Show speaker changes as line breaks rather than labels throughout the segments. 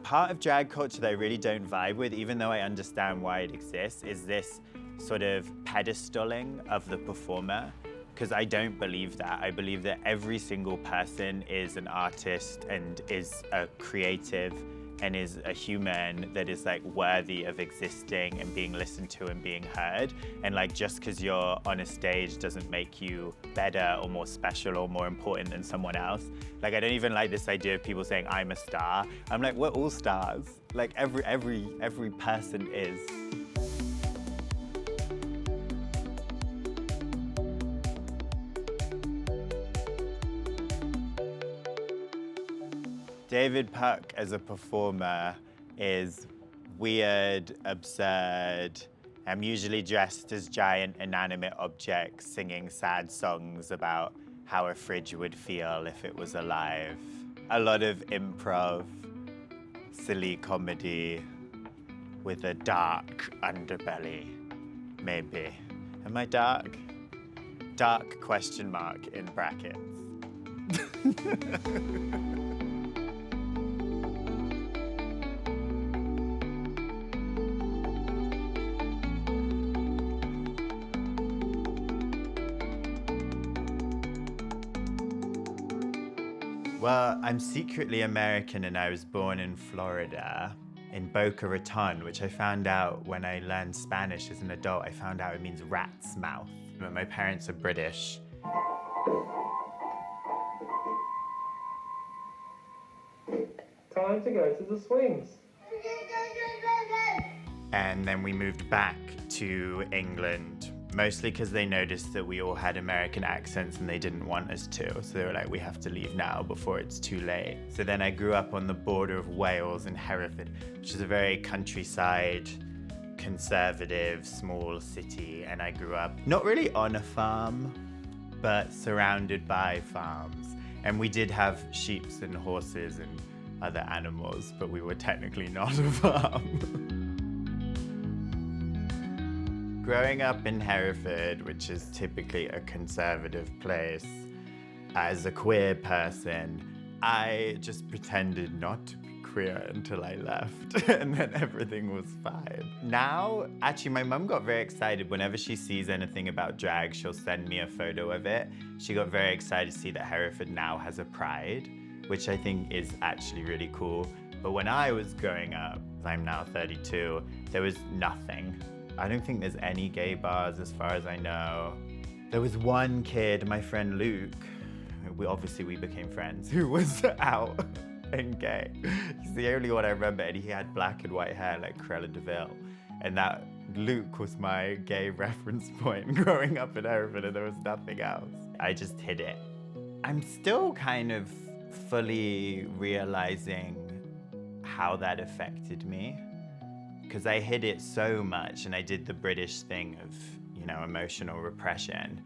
part of drag culture that I really don't vibe with, even though I understand why it exists, is this sort of pedestaling of the performer. Because I don't believe that. I believe that every single person is an artist and is a creative and is a human that is like worthy of existing and being listened to and being heard. And like just because you're on a stage doesn't make you better or more special or more important than someone else. Like I don't even like this idea of people saying I'm a star. I'm like, we're all stars. Like every person is. David Puck as a performer is weird, absurd. I'm usually dressed as giant inanimate objects singing sad songs about how a fridge would feel if it was alive. A lot of improv, silly comedy with a dark underbelly, maybe. Am I dark? Dark question mark in brackets. Well, I'm secretly American and I was born in Florida, in Boca Raton, which I found out when I learned Spanish as an adult. I found out it means rat's mouth. But my parents are British.
Time to go to the swings.
And then we moved back to England, mostly because they noticed that we all had American accents and they didn't want us to. So they were like, we have to leave now before it's too late. So then I grew up on the border of Wales and Hereford, which is a very countryside, conservative, small city. And I grew up not really on a farm, but surrounded by farms. And we did have sheep and horses and other animals, but we were technically not a farm. Growing up in Hereford, which is typically a conservative place, as a queer person, I just pretended not to be queer until I left, and then everything was fine. Now, actually, my mum got very excited whenever she sees anything about drag, she'll send me a photo of it. She got very excited to see that Hereford now has a pride, which I think is actually really cool. But when I was growing up, I'm now 32, there was nothing. I don't think there's any gay bars as far as I know. There was one kid, my friend Luke, we became friends, who was out and gay. He's the only one I remember, and he had black and white hair like Cruella de Vil. And that Luke was my gay reference point growing up in Hereford, and there was nothing else. I just hid it. I'm still kind of fully realizing how that affected me, because I hid it so much and I did the British thing of, emotional repression,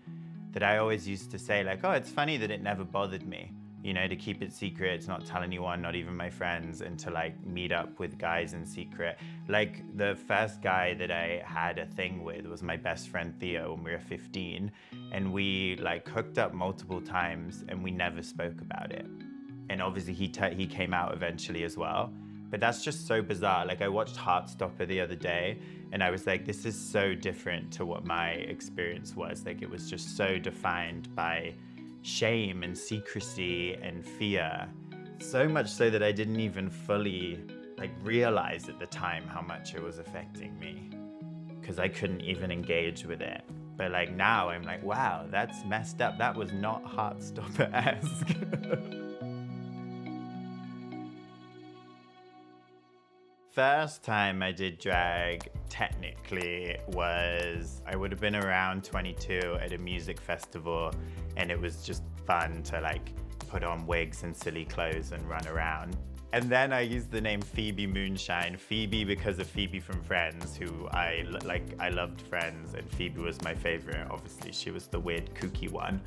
that I always used to say like, oh, it's funny that it never bothered me, to keep it secret, to not tell anyone, not even my friends, and to like meet up with guys in secret. Like the first guy that I had a thing with was my best friend Theo when we were 15, and we like hooked up multiple times and we never spoke about it. And obviously he came out eventually as well. But that's just so bizarre. Like I watched Heartstopper the other day and I was like, this is so different to what my experience was. Like it was just so defined by shame and secrecy and fear. So much so that I didn't even fully realize at the time how much it was affecting me, because I couldn't even engage with it. But now I'm like, wow, that's messed up. That was not Heartstopper-esque. First time I did drag, technically, I would have been around 22 at a music festival, and it was just fun to put on wigs and silly clothes and run around. And then I used the name Phoebe Moonshine. Phoebe because of Phoebe from Friends, who I loved Friends, and Phoebe was my favorite. Obviously, she was the weird, kooky one.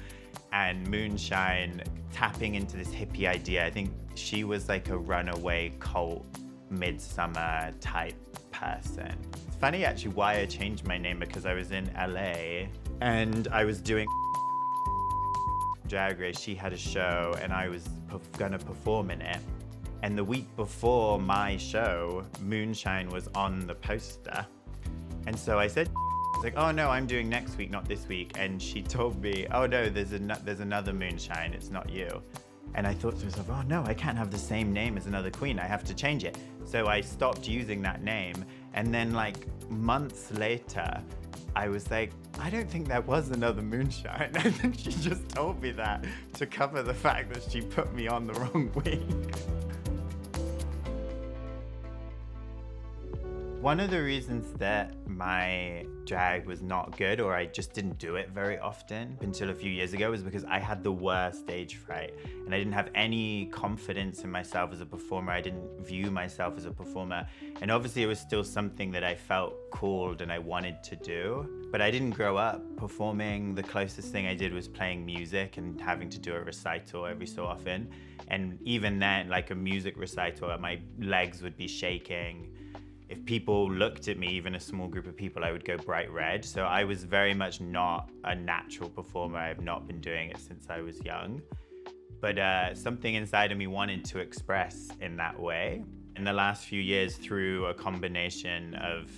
And Moonshine, tapping into this hippie idea. I think she was like a runaway cult, midsummer type person. It's funny actually why I changed my name, because I was in LA and I was doing Drag Race. She had a show and I was gonna perform in it. And the week before my show, Moonshine was on the poster. And so I said, like, oh no, I'm doing next week, not this week. And she told me, oh no, there's another Moonshine, it's not you. And I thought to myself, oh no, I can't have the same name as another queen, I have to change it. So I stopped using that name. And then like months later, I was like, I don't think there was another Moonshine. I think she just told me that to cover the fact that she put me on the wrong week. One of the reasons that my drag was not good, or I just didn't do it very often until a few years ago, was because I had the worst stage fright and I didn't have any confidence in myself as a performer. I didn't view myself as a performer. And obviously it was still something that I felt called and I wanted to do, but I didn't grow up performing. The closest thing I did was playing music and having to do a recital every so often. And even then, like a music recital, my legs would be shaking. If people looked at me, even a small group of people, I would go bright red. So I was very much not a natural performer. I have not been doing it since I was young. But something inside of me wanted to express in that way. In the last few years, through a combination of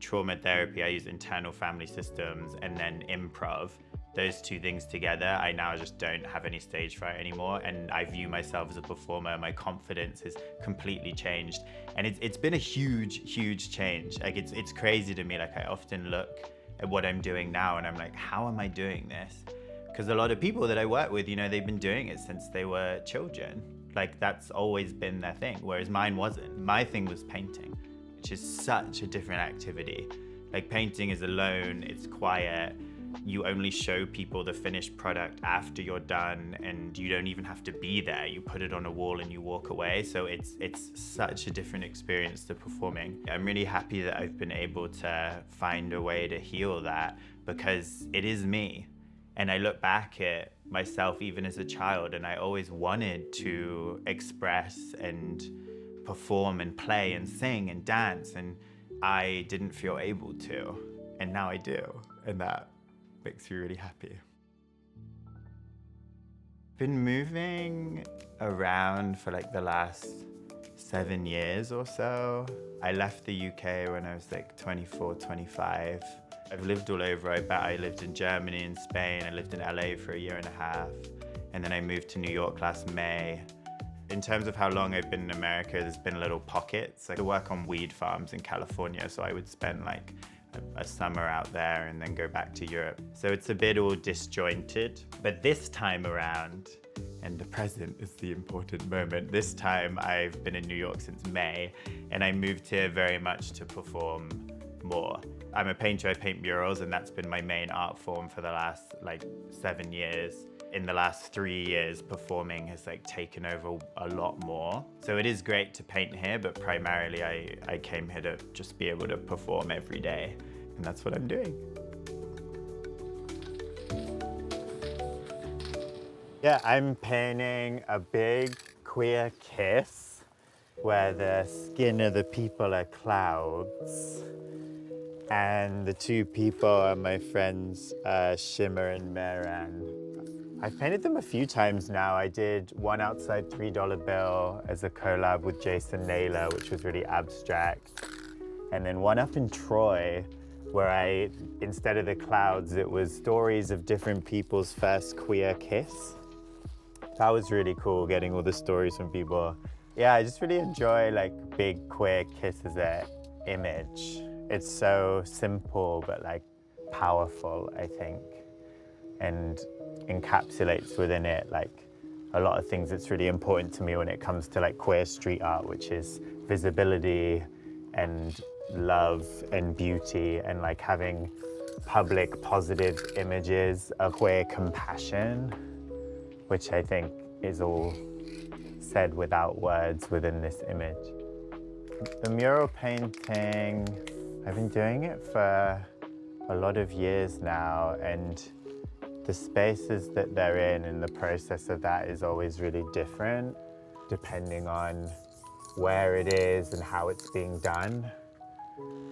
trauma therapy, I use internal family systems, and then improv, those two things together, I now just don't have any stage fright anymore, and I view myself as a performer. My confidence has completely changed, and it's been a huge change. Like it's crazy to me. Like I often look at what I'm doing now and I'm like, how am I doing this? Because a lot of people that I work with, you know, they've been doing it since they were children. Like that's always been their thing, whereas mine wasn't. My thing was painting, which is such a different activity. Like painting is alone, it's quiet. You only show people the finished product after you're done, and you don't even have to be there. You put it on a wall and you walk away. So it's such a different experience to performing. I'm really happy that I've been able to find a way to heal that, because it is me. And I look back at myself even as a child, and I always wanted to express and perform and play and sing and dance, and I didn't feel able to, and now I do, and that makes me really happy. Been moving around for like the last 7 years or so. I left the UK when I was like 24, 25. I've lived all over. I lived in Germany and Spain. I lived in LA for 1.5 years. And then I moved to New York last May. In terms of how long I've been in America, there's been little pockets. I work on weed farms in California, so I would spend like a summer out there and then go back to Europe. So it's a bit all disjointed. But this time around, and the present is the important moment, this time I've been in New York since May, and I moved here very much to perform more. I'm a painter, I paint murals, and that's been my main art form for the last like 7 years. In the last 3 years, performing has like taken over a lot more. So it is great to paint here, but primarily I came here to just be able to perform every day, and that's what I'm doing. Yeah, I'm painting a big queer kiss where the skin of the people are clouds, and the two people are my friends Shimmer and Meran. I've painted them a few times now. I did one outside $3 bill as a collab with Jason Naylor, which was really abstract. And then one up in Troy, where instead of the clouds, it was stories of different people's first queer kiss. That was really cool, getting all the stories from people. Yeah, I just really enjoy like big queer kiss as an image. It's so simple, but like powerful, I think. And encapsulates within it like a lot of things that's really important to me when it comes to like queer street art, which is visibility and love and beauty, and like having public positive images of queer compassion, which I think is all said without words within this image. The mural painting, I've been doing it for a lot of years now, and the spaces that they're in and the process of that is always really different depending on where it is and how it's being done.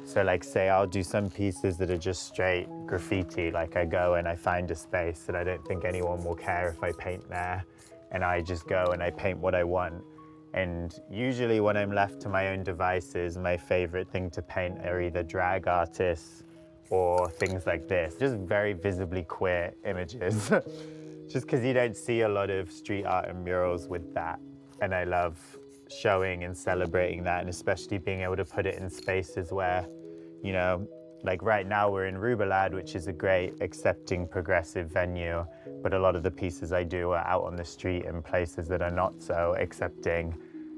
So like say I'll do some pieces that are just straight graffiti, like I go and I find a space that I don't think anyone will care if I paint there, and I just go and I paint what I want. And usually when I'm left to my own devices, my favorite thing to paint are either drag artists or things like this, just very visibly queer images. Just because you don't see a lot of street art and murals with that. And I love showing and celebrating that, and especially being able to put it in spaces where, you know, like right now we're in Rubelad, which is a great accepting progressive venue, but a lot of the pieces I do are out on the street in places that are not so accepting.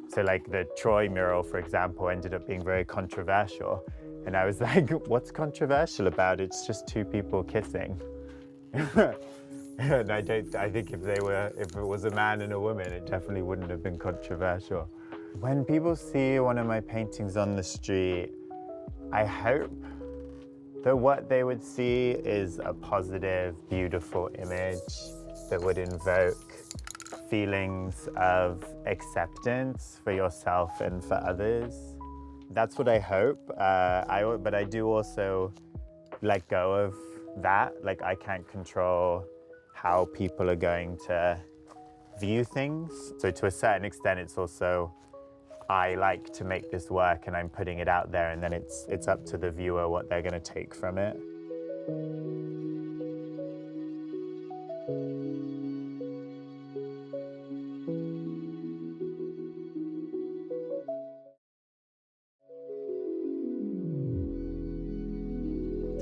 So like the Troy mural, for example, ended up being very controversial. And I was like, what's controversial about it? It's just two people kissing. And I think if it was a man and a woman, it definitely wouldn't have been controversial. When people see one of my paintings on the street, I hope that what they would see is a positive, beautiful image that would invoke feelings of acceptance for yourself and for others. That's what I hope. But I do also let go of that. Like, I can't control how people are going to view things. So to a certain extent, it's also, I like to make this work and I'm putting it out there, and then it's up to the viewer what they're going to take from it.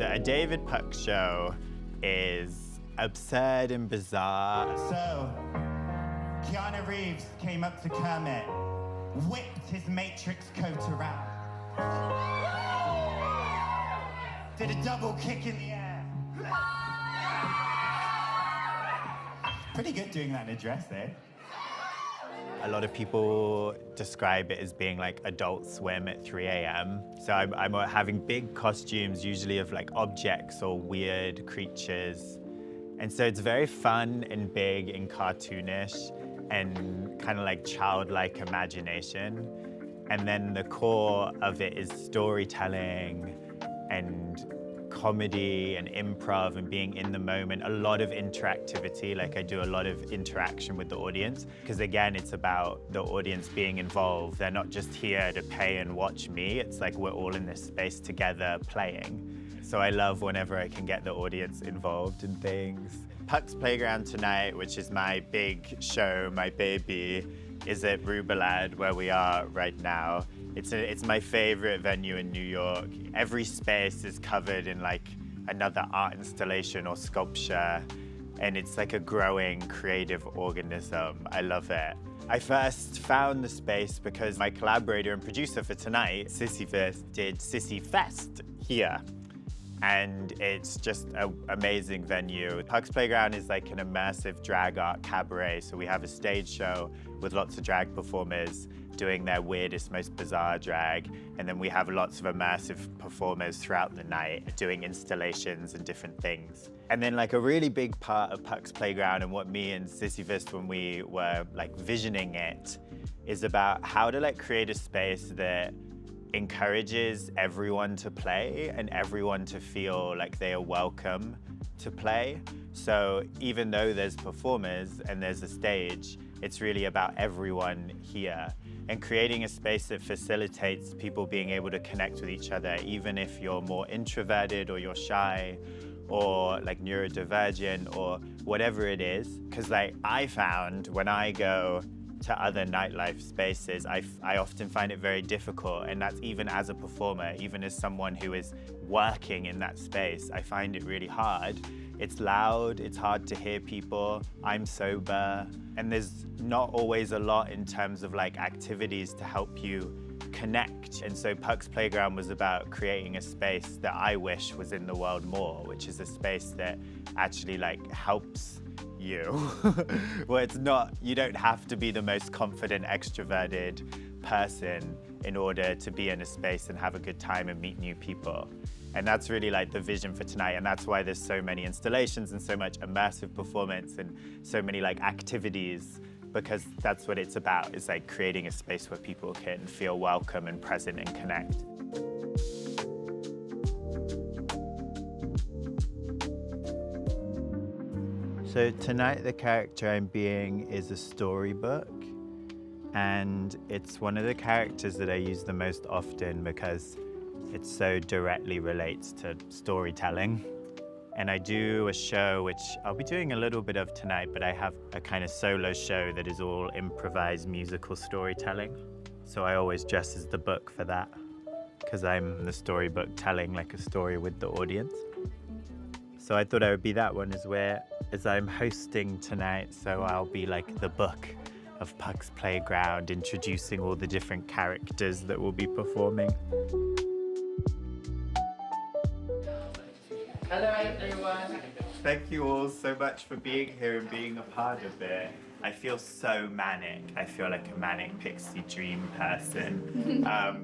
A David Puck show is absurd and bizarre.
So, Keanu Reeves came up to Kermit, whipped his Matrix coat around, did a double kick in the air. Pretty good doing that in a dress, eh?
A lot of people describe it as being like Adult Swim at 3 a.m. So I'm having big costumes, usually of like objects or weird creatures. And so it's very fun and big and cartoonish and kind of like childlike imagination. And then the core of it is storytelling and comedy and improv and being in the moment, a lot of interactivity. Like, I do a lot of interaction with the audience because, again, it's about the audience being involved. They're not just here to pay and watch me. It's like we're all in this space together playing. So I love whenever I can get the audience involved in things. Puck's Playground tonight, which is my big show, my baby, is at Rubelad, where we are right now. It's my favorite venue in New York. Every space is covered in like another art installation or sculpture, and it's like a growing creative organism. I love it. I first found the space because my collaborator and producer for tonight, Sissy Fist, did Sissy Fest here. And it's just an amazing venue. Puck's Playground is like an immersive drag art cabaret. So we have a stage show with lots of drag performers doing their weirdest, most bizarre drag. And then we have lots of immersive performers throughout the night doing installations and different things. And then like a really big part of Puck's Playground and what me and Sissy Fist, when we were like visioning it, is about how to like create a space that encourages everyone to play and everyone to feel like they are welcome to play. So even though there's performers and there's a stage, it's really about everyone here and creating a space that facilitates people being able to connect with each other, even if you're more introverted or you're shy or like neurodivergent or whatever it is. Because like I found when I go to other nightlife spaces, I often find it very difficult, and that's even as a performer, even as someone who is working in that space, I find it really hard. It's loud, it's hard to hear people, I'm sober, and there's not always a lot in terms of like activities to help you connect. And so Puck's Playground was about creating a space that I wish was in the world more, which is a space that actually like helps you. Well, it's not, you don't have to be the most confident, extroverted person in order to be in a space and have a good time and meet new people. And that's really like the vision for tonight, and that's why there's so many installations and so much immersive performance and so many like activities, because that's what it's about. It's like creating a space where people can feel welcome and present and connect. So tonight the character I'm being is a storybook. And it's one of the characters that I use the most often because it so directly relates to storytelling. And I do a show, which I'll be doing a little bit of tonight, but I have a kind of solo show that is all improvised musical storytelling. So I always dress as the book for that, because I'm the storybook telling like a story with the audience. So I thought I would be that one as I'm hosting tonight, so I'll be like the book of Puck's Playground, introducing all the different characters that will be performing. Hello everyone! Thank you all so much for being here and being a part of it. I feel so manic. I feel like a manic pixie dream person.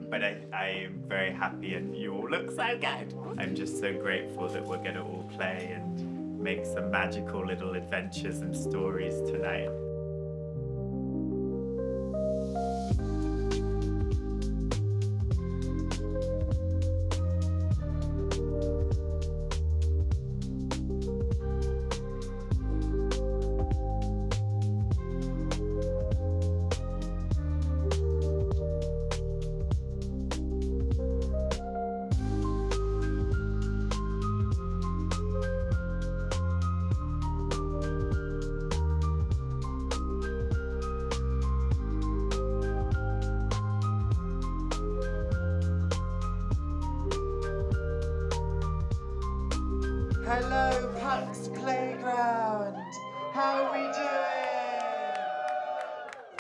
But I am very happy and you all look so good. I'm just so grateful that we're gonna all play and make some magical little adventures and stories tonight.
Hello, Puck's Playground. How are we doing?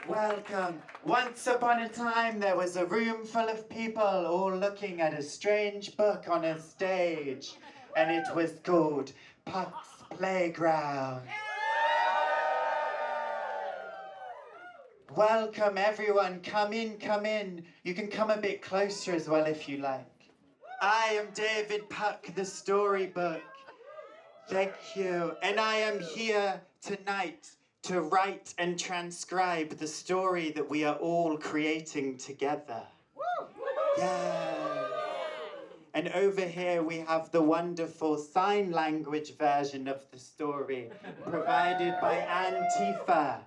Welcome. Once upon a time, there was a room full of people all looking at a strange book on a stage, and it was called Puck's Playground. Welcome, everyone. Come in, come in. You can come a bit closer as well if you like. I am David Puck, the storybook. Thank you. And I am here tonight to write and transcribe the story that we are all creating together. Yeah. And over here we have the wonderful sign language version of the story provided by Antifa.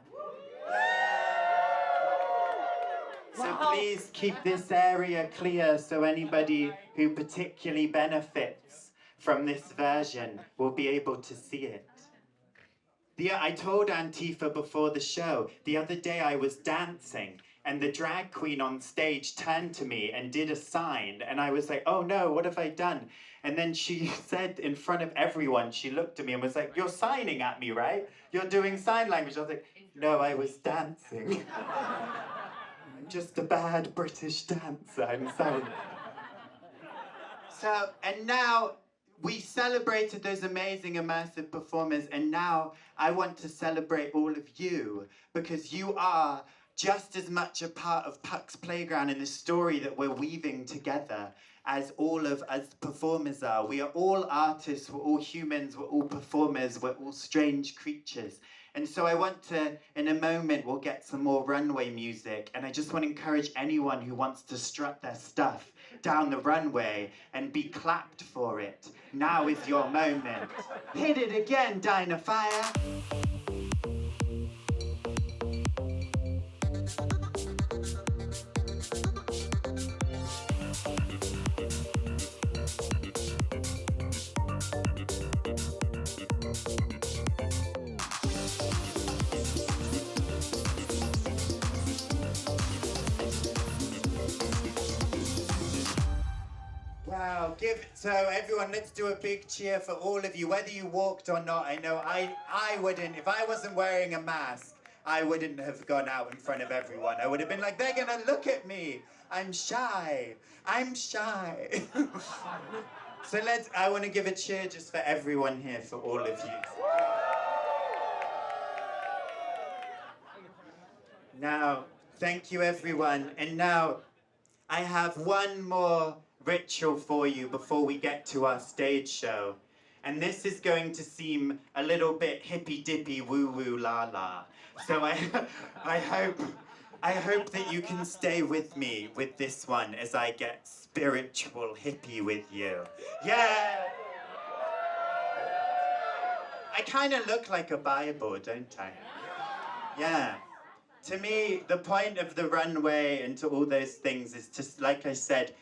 So please keep this area clear so anybody who particularly benefits from this version will be able to see it. I told Antifa before the show, the other day I was dancing and the drag queen on stage turned to me and did a sign and I was like, oh no, what have I done? And then she said in front of everyone, she looked at me and was like, you're signing at me, right? You're doing sign language. I was like, no, I was dancing. I'm just a bad British dancer, I'm sorry. So, and now, we celebrated those amazing immersive performers, and now I want to celebrate all of you because you are just as much a part of Puck's Playground in the story that we're weaving together as all of us performers are. We are all artists, we're all humans, we're all performers, we're all strange creatures. And so I want to, in a moment, we'll get some more runway music, and I just want to encourage anyone who wants to strut their stuff down the runway and be clapped for it. Now is your moment. Hit it again, Dynafire. Wow, so everyone, let's do a big cheer for all of you, whether you walked or not. I know I wouldn't, if I wasn't wearing a mask, I wouldn't have gone out in front of everyone. I would have been like, they're gonna look at me. I'm shy. So I want to give a cheer just for everyone here, for all of you. Now, thank you everyone. And now, I have one more ritual for you before we get to our stage show. And this is going to seem a little bit hippy-dippy, woo-woo, la-la. So I hope that you can stay with me with this one as I get spiritual hippie with you. Yeah! I kind of look like a Bible, don't I? Yeah. To me, the point of the runway and to all those things is just, like I said,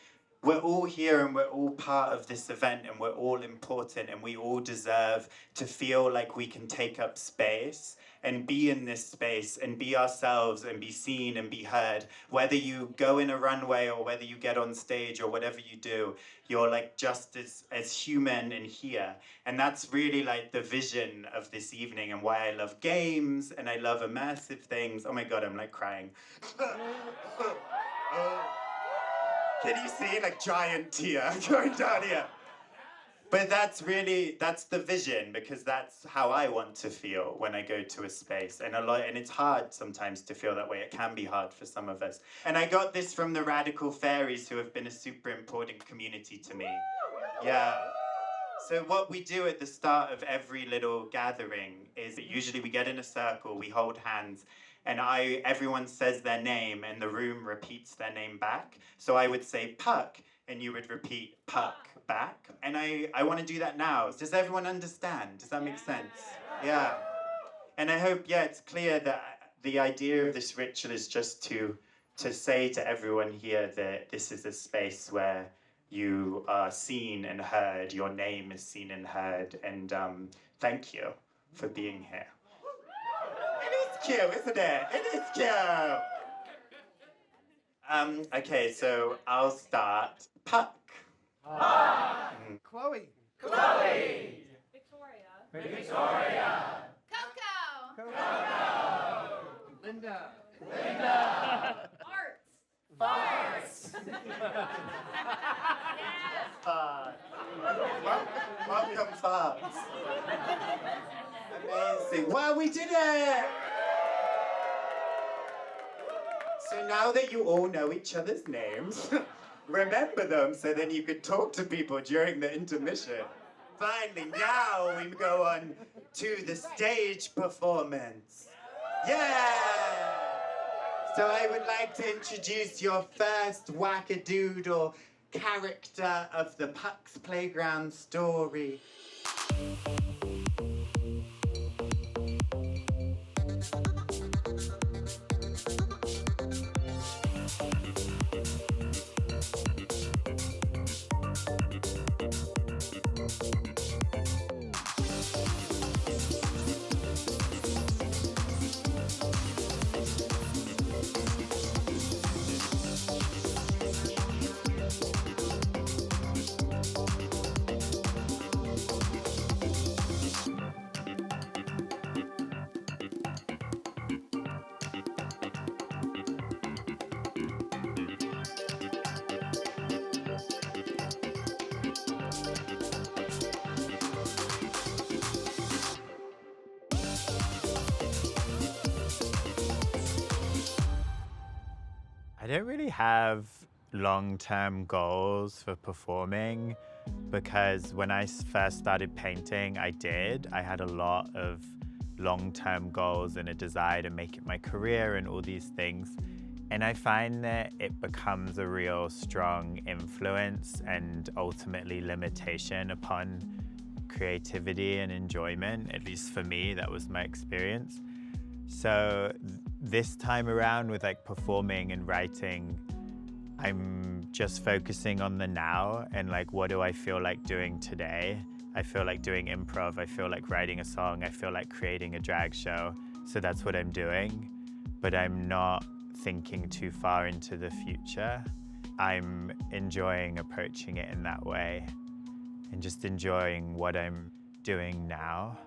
we're all here and we're all part of this event and we're all important and we all deserve to feel like we can take up space and be in this space and be ourselves and be seen and be heard. Whether you go in a runway or whether you get on stage or whatever you do, you're like just as human and here. And that's really like the vision of this evening and why I love games and I love immersive things. Oh my God, I'm like crying. Can you see like giant tear going down here? But that's the vision, because that's how I want to feel when I go to a space. And it's hard sometimes to feel that way. It can be hard for some of us. And I got this from the Radical Fairies, who have been a super important community to me. Yeah. So what we do at the start of every little gathering is that usually we get in a circle, we hold hands, and everyone says their name and the room repeats their name back. So I would say Puck, and you would repeat Puck back. And I want to do that now. Does everyone understand? Does that make sense? Yeah. And I hope, it's clear that the idea of this ritual is just to say to everyone here that this is a space where you are seen and heard, your name is seen and heard, and thank you for being here. It is cute, isn't it? It is cute. Okay, so I'll start. Puck.
Chloe.
Victoria. Coco.
Linda.
Farts.
Welcome, Farts. Amazing. Well, we did it! So now that you all know each other's names, remember them so then you can talk to people during the intermission. Finally, now we go on to the stage performance. Yeah! So I would like to introduce your first wackadoodle character of the Puck's Playground story.
I don't really have long-term goals for performing, because when I first started painting, I had a lot of long-term goals and a desire to make it my career and all these things. And I find that it becomes a real strong influence and ultimately limitation upon creativity and enjoyment. At least for me, that was my experience. So this time around with like performing and writing, I'm just focusing on the now and like, what do I feel like doing today? I feel like doing improv. I feel like writing a song. I feel like creating a drag show. So that's what I'm doing, but I'm not thinking too far into the future. I'm enjoying approaching it in that way and just enjoying what I'm doing now.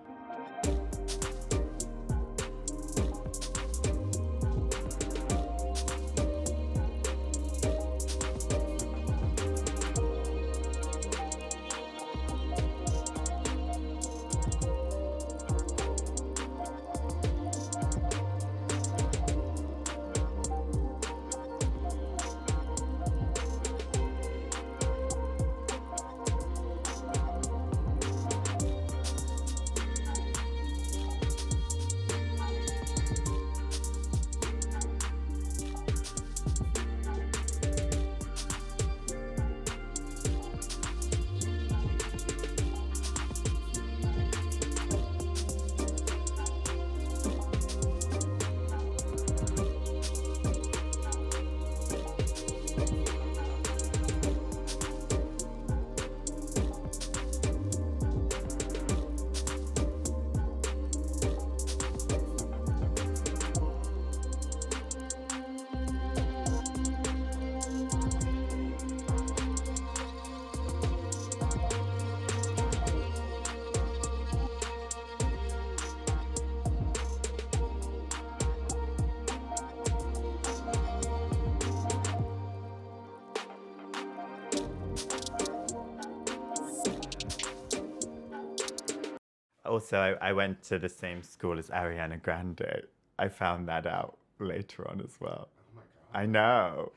Also, I went to the same school as Ariana Grande. I found that out later on as well.
Oh my God.
I know.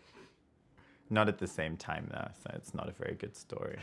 Not at the same time, though, so it's not a very good story.